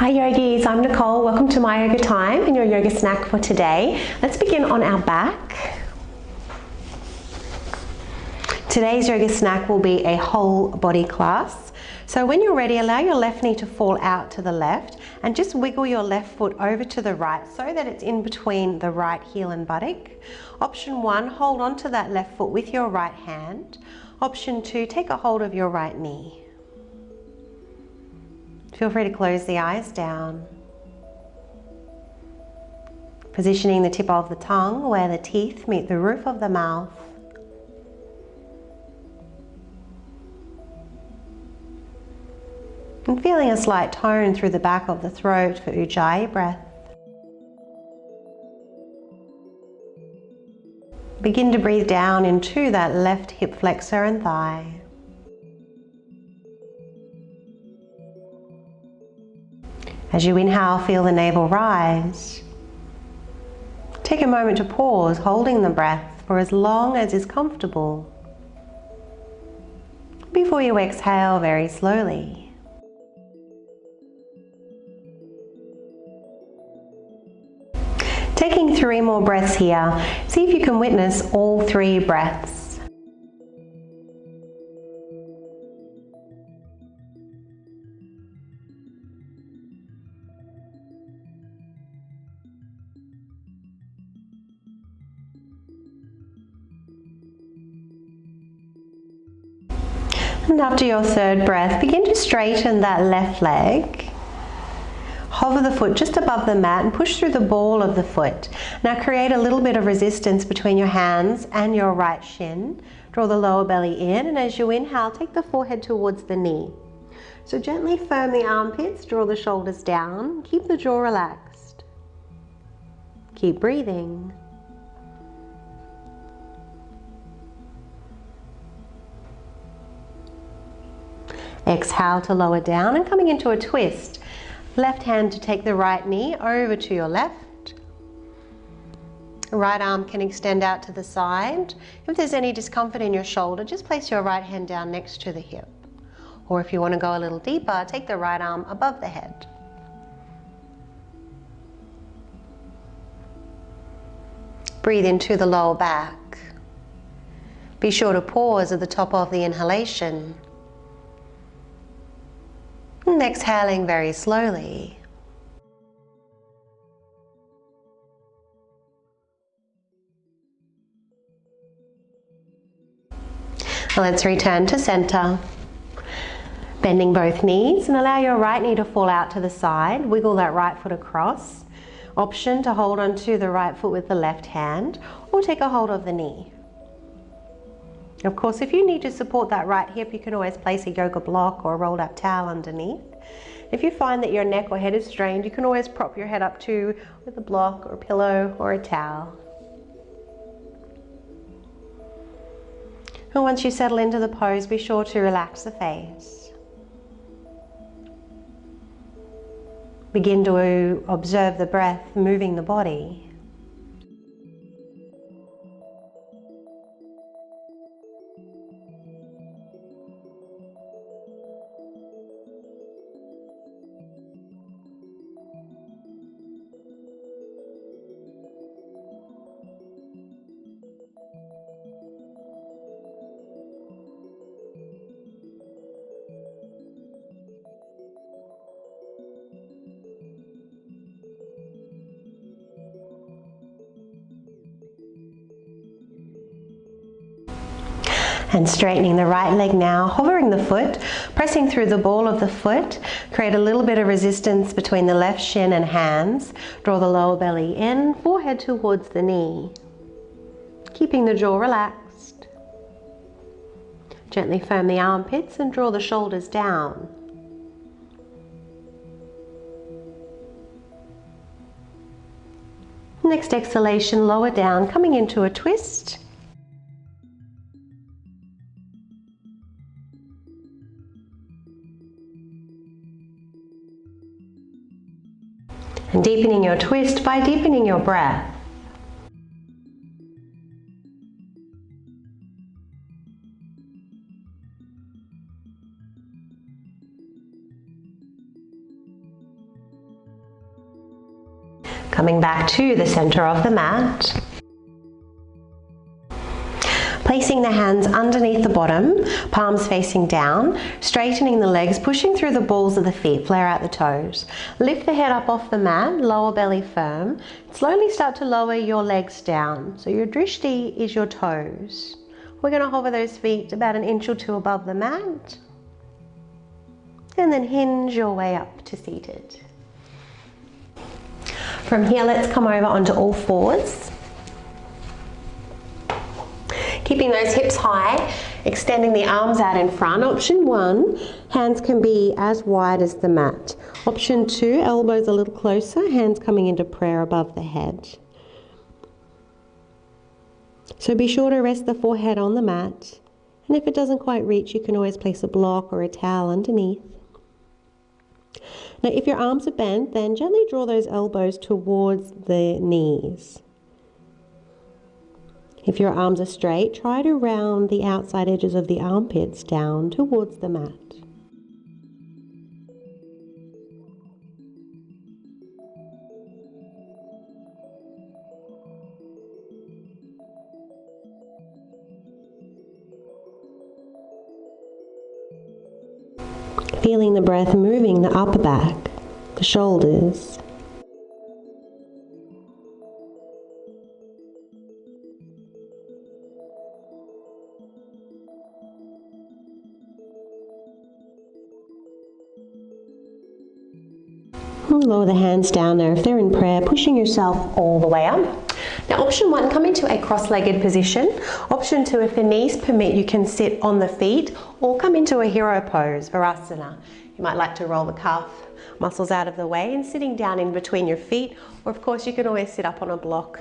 Hi yogis, I'm Nicole. Welcome to my yoga time and your yoga snack for today. Let's begin on our back. Today's yoga snack will be a whole body class. So when you're ready, allow your left knee to fall out to the left and just wiggle your left foot over to the right so that it's in between the right heel and buttock. Option 1, hold on to that left foot with your right hand. Option 2, take a hold of your right knee. Feel free to close the eyes down. Positioning the tip of the tongue where the teeth meet the roof of the mouth. And feeling a slight tone through the back of the throat for Ujjayi breath. Begin to breathe down into that left hip flexor and thigh. As you inhale, feel the navel rise. Take a moment to pause, holding the breath for as long as is comfortable. Before you exhale very slowly. Taking 3 more breaths here. See if you can witness all 3 breaths. And after your 3rd breath, begin to straighten that left leg. Hover the foot just above the mat and push through the ball of the foot. Now create a little bit of resistance between your hands and your right shin. Draw the lower belly in, and as you inhale, take the forehead towards the knee. So gently firm the armpits, draw the shoulders down, keep the jaw relaxed. Keep breathing. Exhale to lower down and coming into a twist. Left hand to take the right knee over to your left. Right arm can extend out to the side. If there's any discomfort in your shoulder, just place your right hand down next to the hip. Or if you want to go a little deeper, take the right arm above the head. Breathe into the lower back. Be sure to pause at the top of the inhalation. And exhaling very slowly. Now let's return to center. Bending both knees and allow your right knee to fall out to the side. Wiggle that right foot across. Option to hold onto the right foot with the left hand or take a hold of the knee. Of course, if you need to support that right hip, you can always place a yoga block or a rolled up towel underneath. If you find that your neck or head is strained, you can always prop your head up too with a block or a pillow or a towel. And once you settle into the pose, be sure to relax the face. Begin to observe the breath moving the body. And straightening the right leg now, hovering the foot, pressing through the ball of the foot. Create a little bit of resistance between the left shin and hands. Draw the lower belly in, forehead towards the knee. Keeping the jaw relaxed. Gently firm the armpits and draw the shoulders down. Next exhalation, lower down, coming into a twist. And deepening your twist by deepening your breath. Coming back to the center of the mat. Placing the hands underneath the bottom, palms facing down, straightening the legs, pushing through the balls of the feet, flare out the toes. Lift the head up off the mat, lower belly firm. Slowly start to lower your legs down. So your drishti is your toes. We're going to hover those feet about an inch or two above the mat. And then hinge your way up to seated. From here, let's come over onto all fours. Keeping those hips high, extending the arms out in front. Option 1, hands can be as wide as the mat. Option 2, elbows a little closer, hands coming into prayer above the head. So be sure to rest the forehead on the mat, and if it doesn't quite reach, you can always place a block or a towel underneath. Now if your arms are bent, then gently draw those elbows towards the knees. If your arms are straight, try to round the outside edges of the armpits down towards the mat. Feeling the breath moving the upper back, the shoulders. Lower the hands down there if they're in prayer, pushing yourself all the way up. Now option 1, come into a cross-legged position. Option 2, if the knees permit, you can sit on the feet or come into a hero pose, Virasana. You might like to roll the calf muscles out of the way and sitting down in between your feet, or of course you can always sit up on a block.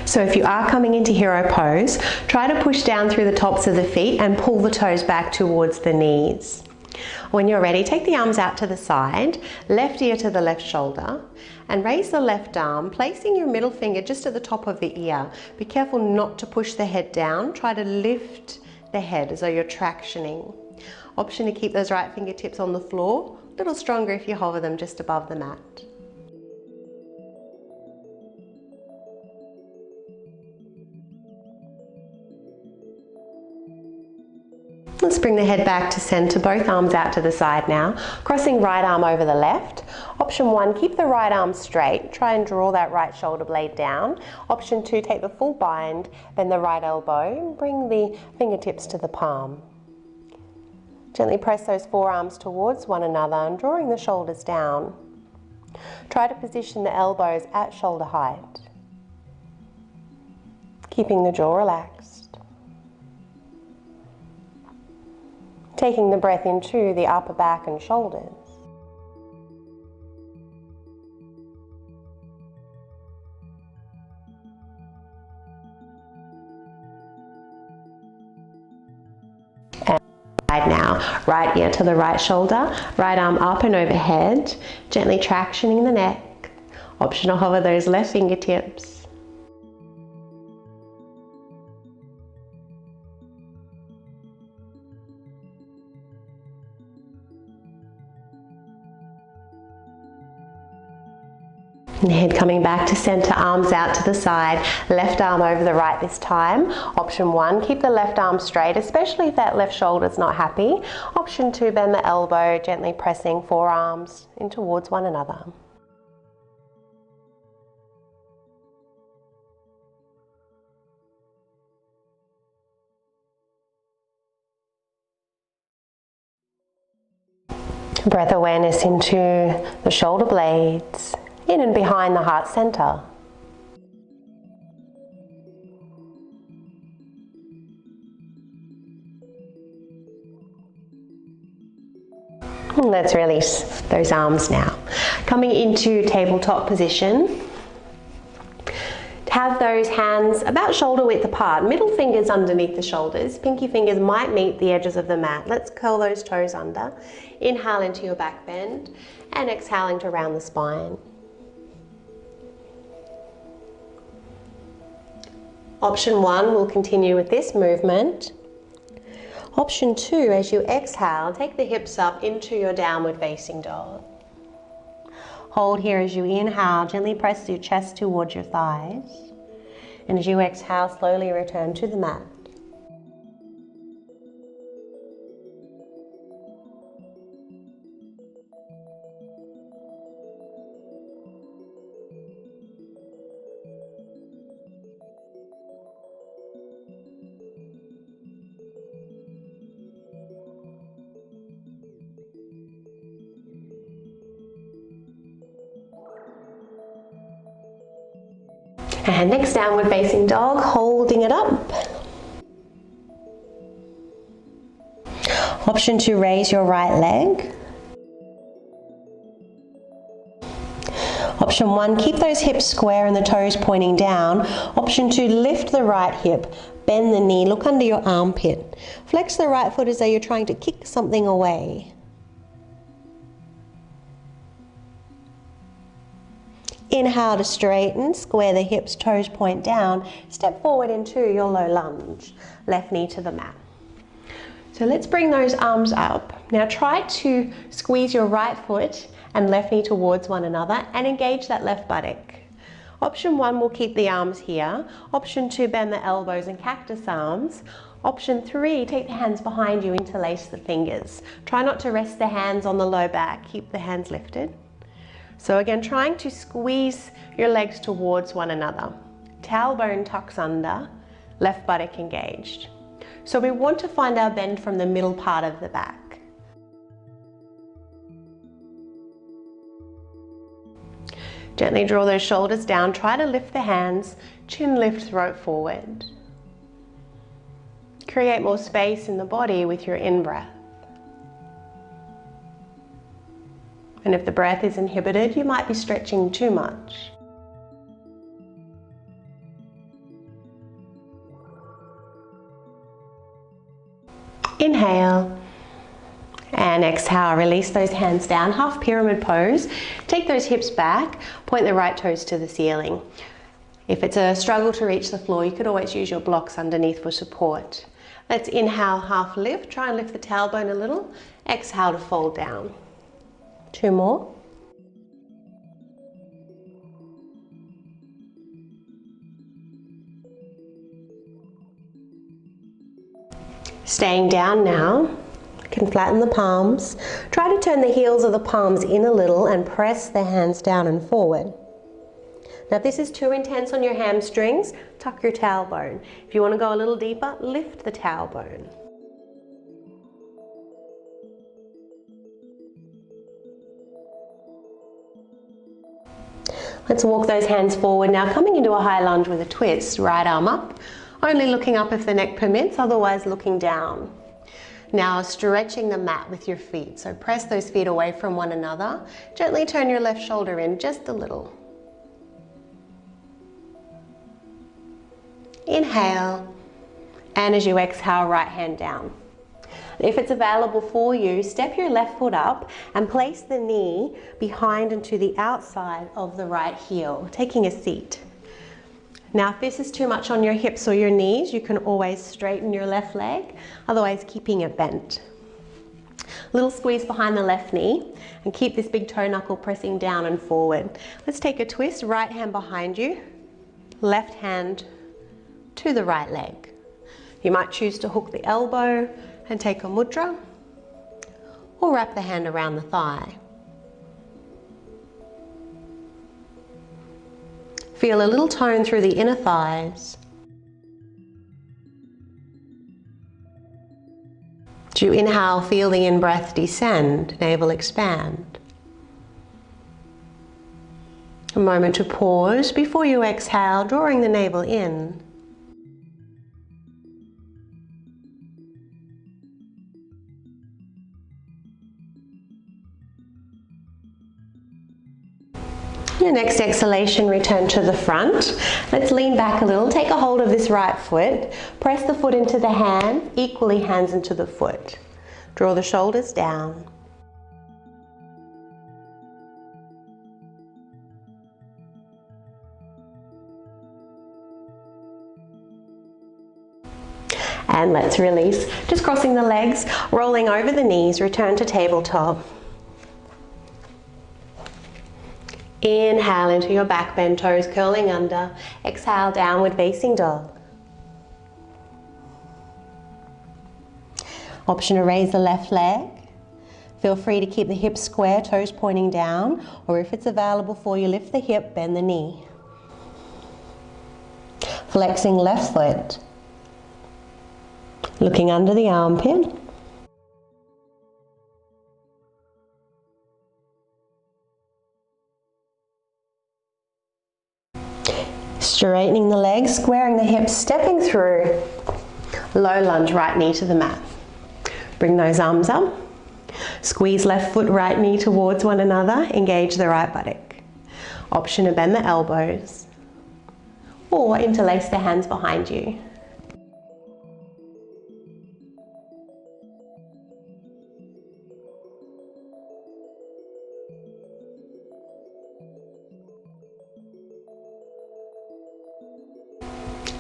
So if you are coming into hero pose, try to push down through the tops of the feet and pull the toes back towards the knees. When you're ready, take the arms out to the side, left ear to the left shoulder, and raise the left arm, placing your middle finger just at the top of the ear. Be careful not to push the head down. Try to lift the head as though you're tractioning. Option to keep those right fingertips on the floor, a little stronger if you hover them just above the mat. Let's bring the head back to center, both arms out to the side now, crossing right arm over the left. Option 1, keep the right arm straight, try and draw that right shoulder blade down. Option 2, take the full bind, then the right elbow, and bring the fingertips to the palm. Gently press those forearms towards one another and drawing the shoulders down. Try to position the elbows at shoulder height, keeping the jaw relaxed. Taking the breath into the upper back and shoulders. And now, right ear to the right shoulder, right arm up and overhead, gently tractioning the neck. Option to hover those left fingertips. And the head coming back to center, arms out to the side, left arm over the right this time. Option 1, keep the left arm straight, especially if that left shoulder is not happy. Option 2, bend the elbow, gently pressing forearms in towards one another. Breath awareness into the shoulder blades, in and behind the heart center. And let's release those arms now. Coming into tabletop position. Have those hands about shoulder width apart, middle fingers underneath the shoulders, pinky fingers might meet the edges of the mat. Let's curl those toes under. Inhale into your back bend and exhaling to round the spine. Option 1 will continue with this movement. Option 2, as you exhale, take the hips up into your downward facing dog. Hold here as you inhale, gently press your chest towards your thighs. And as you exhale, slowly return to the mat. And next, downward facing dog, holding it up. Option to raise your right leg. Option 1, keep those hips square and the toes pointing down. Option 2, lift the right hip, bend the knee, look under your armpit. Flex the right foot as though you're trying to kick something away. Inhale to straighten, square the hips, toes point down. Step forward into your low lunge. Left knee to the mat. So let's bring those arms up. Now try to squeeze your right foot and left knee towards one another and engage that left buttock. Option 1 will keep the arms here. Option 2, bend the elbows and cactus arms. Option 3, take the hands behind you, interlace the fingers. Try not to rest the hands on the low back. Keep the hands lifted. So again, trying to squeeze your legs towards one another. Tailbone tucks under, left buttock engaged. So we want to find our bend from the middle part of the back. Gently draw those shoulders down, try to lift the hands, chin lift, throat forward. Create more space in the body with your in-breath. And if the breath is inhibited, you might be stretching too much. Inhale and exhale, release those hands down, half pyramid pose. Take those hips back, point the right toes to the ceiling. If it's a struggle to reach the floor, you could always use your blocks underneath for support. Let's inhale, half lift, try and lift the tailbone a little. Exhale to fold down. 2 more. Staying down now, you can flatten the palms. Try to turn the heels of the palms in a little and press the hands down and forward. Now if this is too intense on your hamstrings, tuck your tailbone. If you want to go a little deeper, lift the tailbone. Let's walk those hands forward now, coming into a high lunge with a twist. Right arm up, only looking up if the neck permits, otherwise looking down. Now stretching the mat with your feet, so press those feet away from one another. Gently turn your left shoulder in just a little. Inhale, and as you exhale, right hand down. If it's available for you, step your left foot up and place the knee behind and to the outside of the right heel, taking a seat. Now if this is too much on your hips or your knees, you can always straighten your left leg, otherwise keeping it bent. Little squeeze behind the left knee and keep this big toe knuckle pressing down and forward. Let's take a twist, right hand behind you, left hand to the right leg. You might choose to hook the elbow and take a mudra, or wrap the hand around the thigh. Feel a little tone through the inner thighs. As you inhale, feel the in-breath descend, navel expand. A moment to pause before you exhale, drawing the navel in. Your next exhalation, return to the front. Let's lean back a little, take a hold of this right foot, press the foot into the hand, equally hands into the foot. Draw the shoulders down. And let's release. Just crossing the legs, rolling over the knees, return to tabletop. Inhale into your back bend, toes curling under. Exhale, downward facing dog. Option to raise the left leg. Feel free to keep the hips square, toes pointing down, or if it's available for you, lift the hip, bend the knee. Flexing left foot. Looking under the armpit. Straightening the legs, squaring the hips, stepping through. Low lunge, right knee to the mat. Bring those arms up. Squeeze left foot, right knee towards one another. Engage the right buttock. Option to bend the elbows or interlace the hands behind you.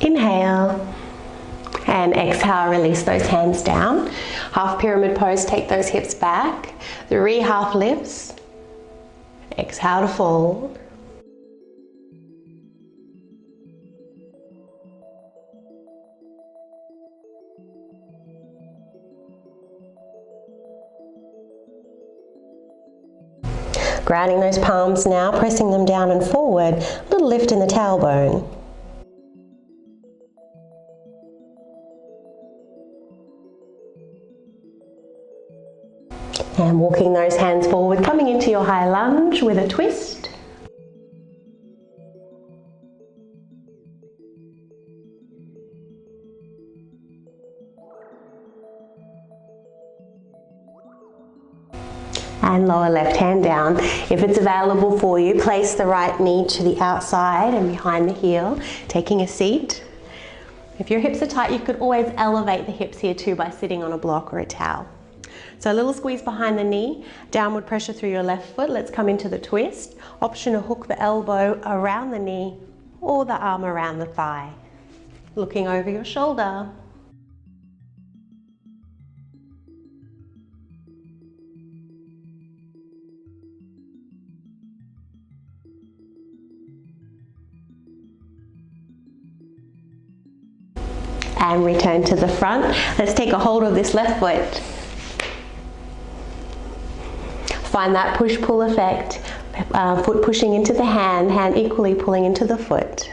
Inhale and exhale, release those hands down. Half pyramid pose, take those hips back. 3 half lifts. Exhale to fold. Grounding those palms now, pressing them down and forward. A little lift in the tailbone. And walking those hands forward, coming into your high lunge with a twist. And lower left hand down. If it's available for you, place the right knee to the outside and behind the heel, taking a seat. If your hips are tight, you could always elevate the hips here too by sitting on a block or a towel. So a little squeeze behind the knee, downward pressure through your left foot. Let's come into the twist. Option to hook the elbow around the knee or the arm around the thigh. Looking over your shoulder. And return to the front. Let's take a hold of this left foot. Find that push-pull effect, foot pushing into the hand, hand equally pulling into the foot.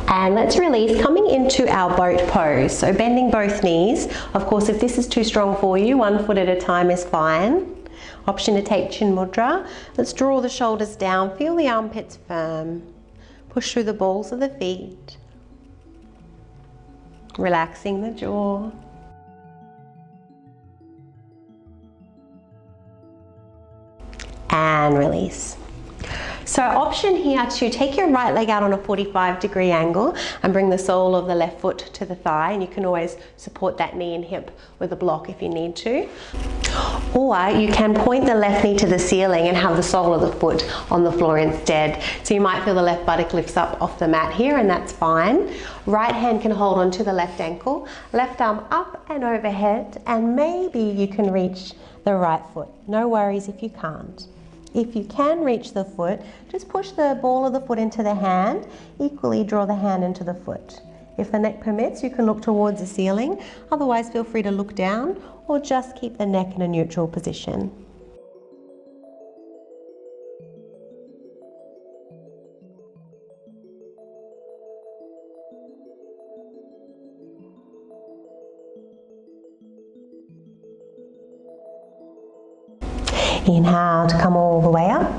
And let's release, coming into our boat pose. So bending both knees. Of course, if this is too strong for you, 1 foot at a time is fine. Option to take chin mudra. Let's draw the shoulders down, feel the armpits firm. Push through the balls of the feet. Relaxing the jaw. And release. So option here to take your right leg out on a 45-degree angle and bring the sole of the left foot to the thigh, and you can always support that knee and hip with a block if you need to. Or you can point the left knee to the ceiling and have the sole of the foot on the floor instead. So you might feel the left buttock lifts up off the mat here, and that's fine. Right hand can hold onto the left ankle, left arm up and overhead, and maybe you can reach the right foot. No worries if you can't. If you can reach the foot, just push the ball of the foot into the hand, equally draw the hand into the foot. If the neck permits, you can look towards the ceiling, otherwise feel free to look down or just keep the neck in a neutral position. Inhale to come all the way up,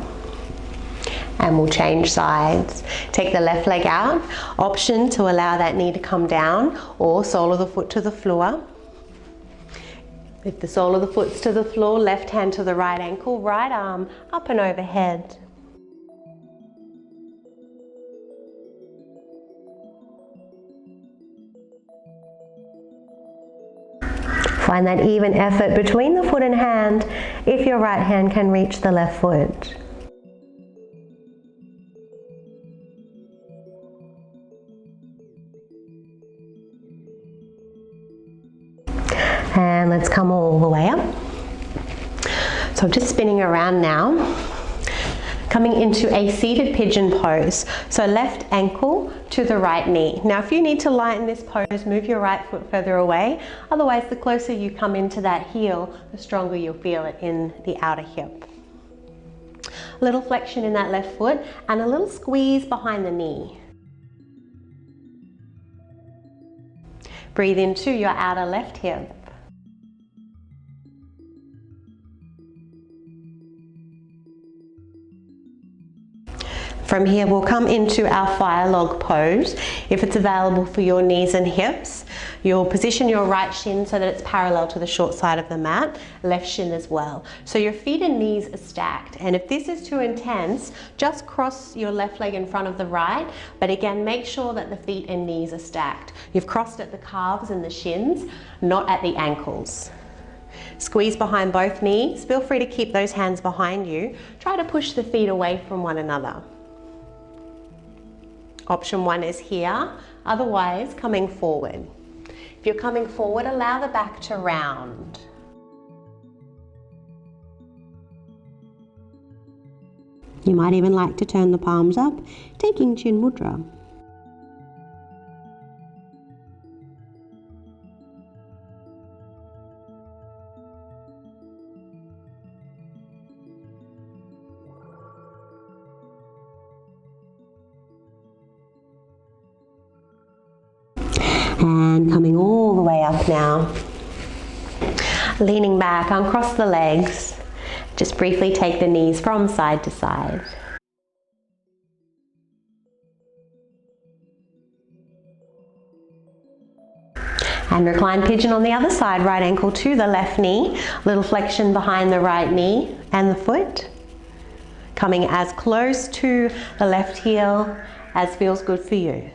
and we'll change sides. Take the left leg out. Option to allow that knee to come down or sole of the foot to the floor. If the sole of the foot's to the floor, left hand to the right ankle, right arm up and overhead. Find that even effort between the foot and hand if your right hand can reach the left foot. And let's come all the way up. So just spinning around now. Coming into a seated pigeon pose. So left ankle to the right knee. Now if you need to lighten this pose, move your right foot further away. Otherwise, the closer you come into that heel, the stronger you'll feel it in the outer hip. A little flexion in that left foot and a little squeeze behind the knee. Breathe into your outer left hip. From here, we'll come into our fire log pose. If it's available for your knees and hips, you'll position your right shin so that it's parallel to the short side of the mat, left shin as well. So your feet and knees are stacked. And if this is too intense, just cross your left leg in front of the right. But again, make sure that the feet and knees are stacked. You've crossed at the calves and the shins, not at the ankles. Squeeze behind both knees. Feel free to keep those hands behind you. Try to push the feet away from one another. Option 1 is here, otherwise coming forward. If you're coming forward, allow the back to round. You might even like to turn the palms up, taking Chin Mudra. And coming all the way up now. Leaning back, uncross the legs. Just briefly take the knees from side to side. And recline pigeon on the other side, right ankle to the left knee. Little flexion behind the right knee and the foot. Coming as close to the left heel as feels good for you.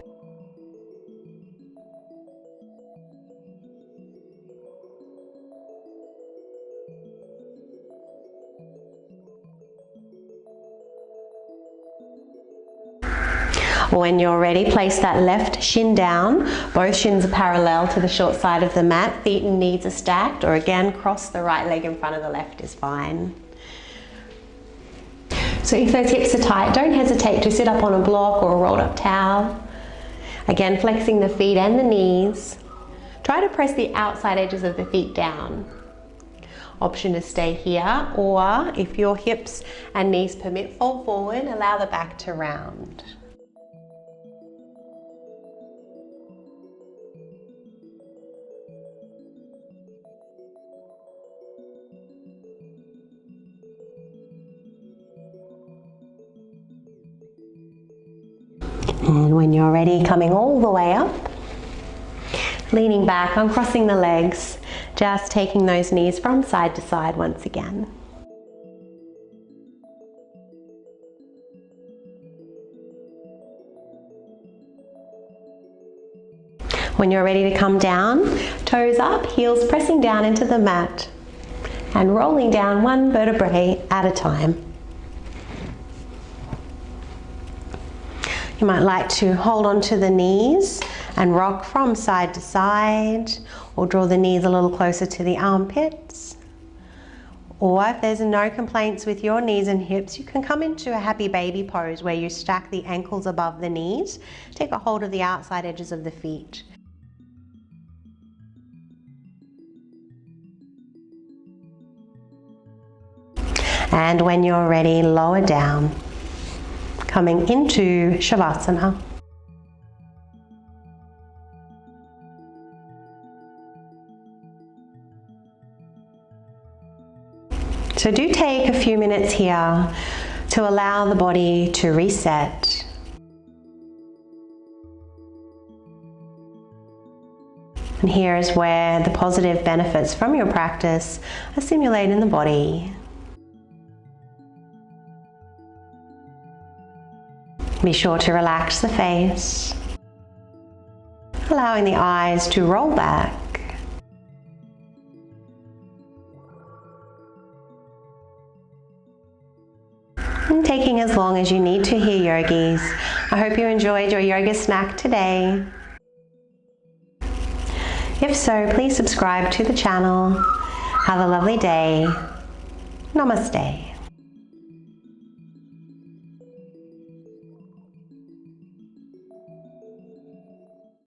When you're ready, place that left shin down. Both shins are parallel to the short side of the mat. Feet and knees are stacked, or again, cross the right leg in front of the left is fine. So if those hips are tight, don't hesitate to sit up on a block or a rolled up towel. Again, flexing the feet and the knees. Try to press the outside edges of the feet down. Option to stay here, or if your hips and knees permit, fold forward, allow the back to round. And when you're ready, coming all the way up, leaning back, uncrossing the legs, just taking those knees from side to side once again. When you're ready to come down, toes up, heels pressing down into the mat and rolling down one vertebrae at a time. You might like to hold on to the knees and rock from side to side, or draw the knees a little closer to the armpits. Or if there's no complaints with your knees and hips, you can come into a happy baby pose where you stack the ankles above the knees. Take a hold of the outside edges of the feet. And when you're ready, lower down. Coming into Shavasana. So do take a few minutes here to allow the body to reset. And here is where the positive benefits from your practice are stimulated in the body. Be sure to relax the face, allowing the eyes to roll back. And taking as long as you need to here, yogis. I hope you enjoyed your yoga snack today. If so, please subscribe to the channel. Have a lovely day. Namaste.